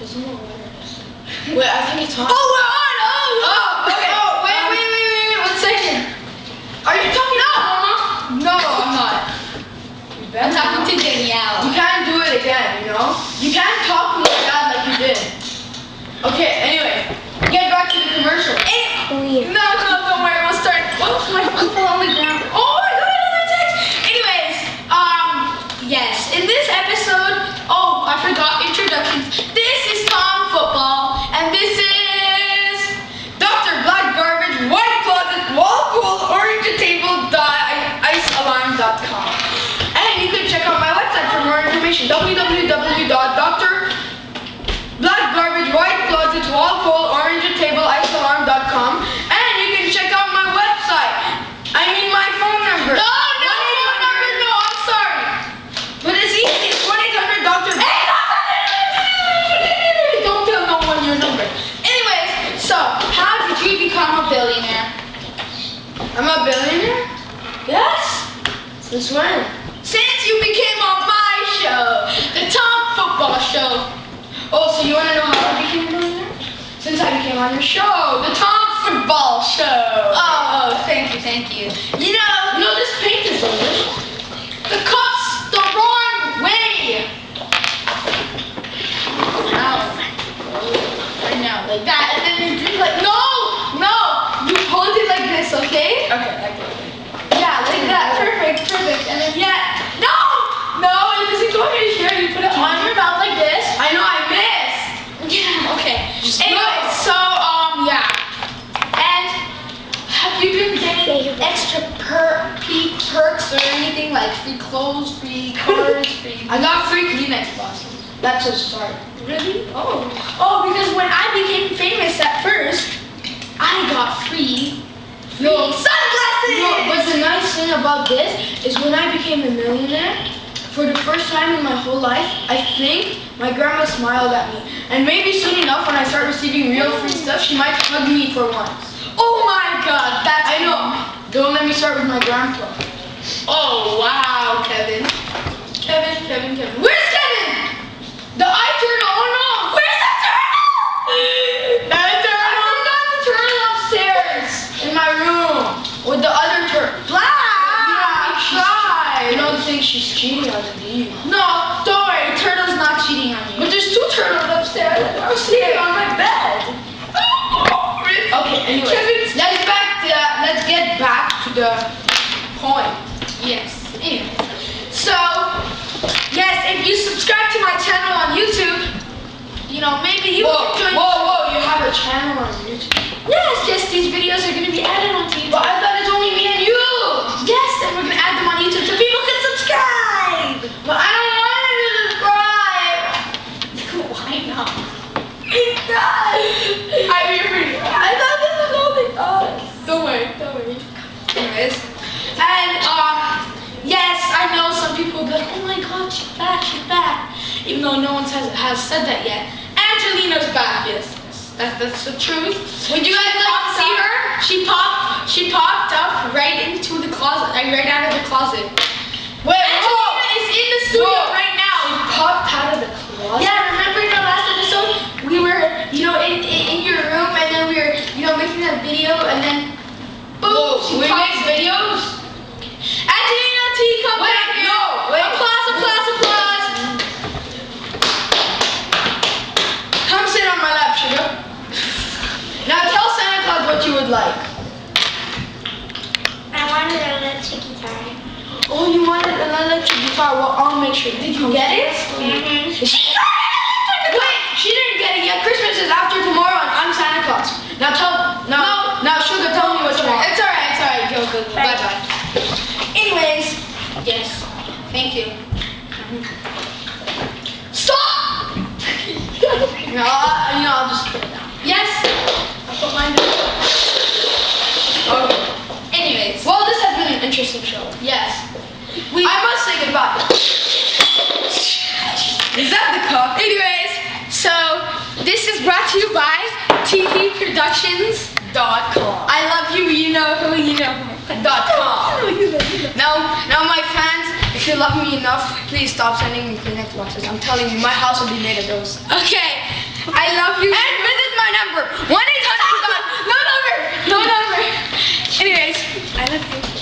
There's no water. Wait, I think it's hot. Oh, we're on! Oh, okay. Oh, wait, 1 second. Are you talking to Mama? No, I'm not. I'm talking to Danielle. You can't do it again, you know? You can't talk to my dad like you did. Okay, anyway. Get back to the commercial. No, don't worry, we'll start. Oh, my phone fell on the ground. Oh my god, another text! Anyways, yes, in this episode, oh, I forgot introductions. This is Tom Football, and this is Dr. Black Garbage, White Closet, Wall Cool, Orange Table, IceAlarm.com. and you can check out my website for more information, www.drblackwhiteclosetwallcool.orangetable.icealarm.com, and you can check out my website. I mean my phone number. No, phone number, no, I'm sorry. But it's easy. It's 1-800-Dr. Don't tell no one your number. Anyways, so how did you become a billionaire? I'm a billionaire? Yes. Since when? Since you became on my show, the Tom Football Show. Oh, so you want to know how I became a billionaire? Since I became on your show, the Tom Football Show. Oh, thank you. You know this paint is delicious. the cup's the wrong way. Right now, like that, and then you drink like no, you hold it like this, okay? Okay. Yeah, like that. Perfect. And then no, it doesn't go in your hair. You put it on your mouth like this. I know I missed. Yeah. Okay. Just Anyway, go. so yeah. And have you been getting extra perks or anything like free clothes, free cars, free? I got free Kleenex boxes. That's a start. Really? Oh, because when I became famous at first, I got free sunglasses. No, but the nice thing about this is when I became a millionaire, for the first time in my whole life, I think my grandma smiled at me. And maybe soon enough, when I start receiving real free stuff, she might hug me for once. Oh my God, that's I know. Don't let me start with my grandpa. Oh wow, Kevin. Where's Kevin? The eye turtle. Oh no, where's the turtle? That I forgot the turtle upstairs. in my room with the other turtle. You don't think she's cheating on me, do you? No, don't worry. Turtle's not cheating on you. But there's 2 turtles upstairs. I was sleeping on my bed. Okay, anyway, let's get back to the point. Yes. Anyway, so yes, if you subscribe to my channel on YouTube, maybe you can join. Whoa, you have a channel on YouTube. Yes, these videos are going to be added onto YouTube. But I thought it's only me and you. Yes, and we're going to add them on YouTube so people can subscribe. But I don't want to subscribe. Why not? I thought this was only us. Don't worry. Anyways, and yes, I know some people will be like, oh my God, she's back. Even though no one has said that yet. Angelina's back. Yes, that's the truth. Would you guys like to see her? She popped up right into the closet, right out of the closet. Wait, Angelina is in the studio right now. Popped out of the closet? Yeah, remember in our last episode, we were, in your room, and then we were, making that video, and then, boom, she we popped. make videos? Angelina T, come back here. Applause. Come sit on my lap, sugar. Now tell Santa Claus what you would like. I wanted an electric guitar. Oh, you wanted an electric guitar? Well, I'll make sure. Did you get it? Mm-hmm. Wait, she didn't get it yet. Christmas is after tomorrow, and I'm Santa Claus. Now now, sugar, tell me what you want. It's alright. Go. Bye. Bye. Anyways, yes, thank you. Stop! No, I'll just put it down. Yes, I'll put mine down. Okay. Anyways, Well, this has been an interesting show. yes. I must say goodbye. Is that the cup? Anyways, so this is brought to you by tvproductions.com. I love you, you know who. .com. Now, my fans, if you love me enough, please stop sending me Kleenex boxes. I'm telling you, my house will be made of those. Okay, I love you. And visit my number. 1-800. No number. No number. Anyways, I love you.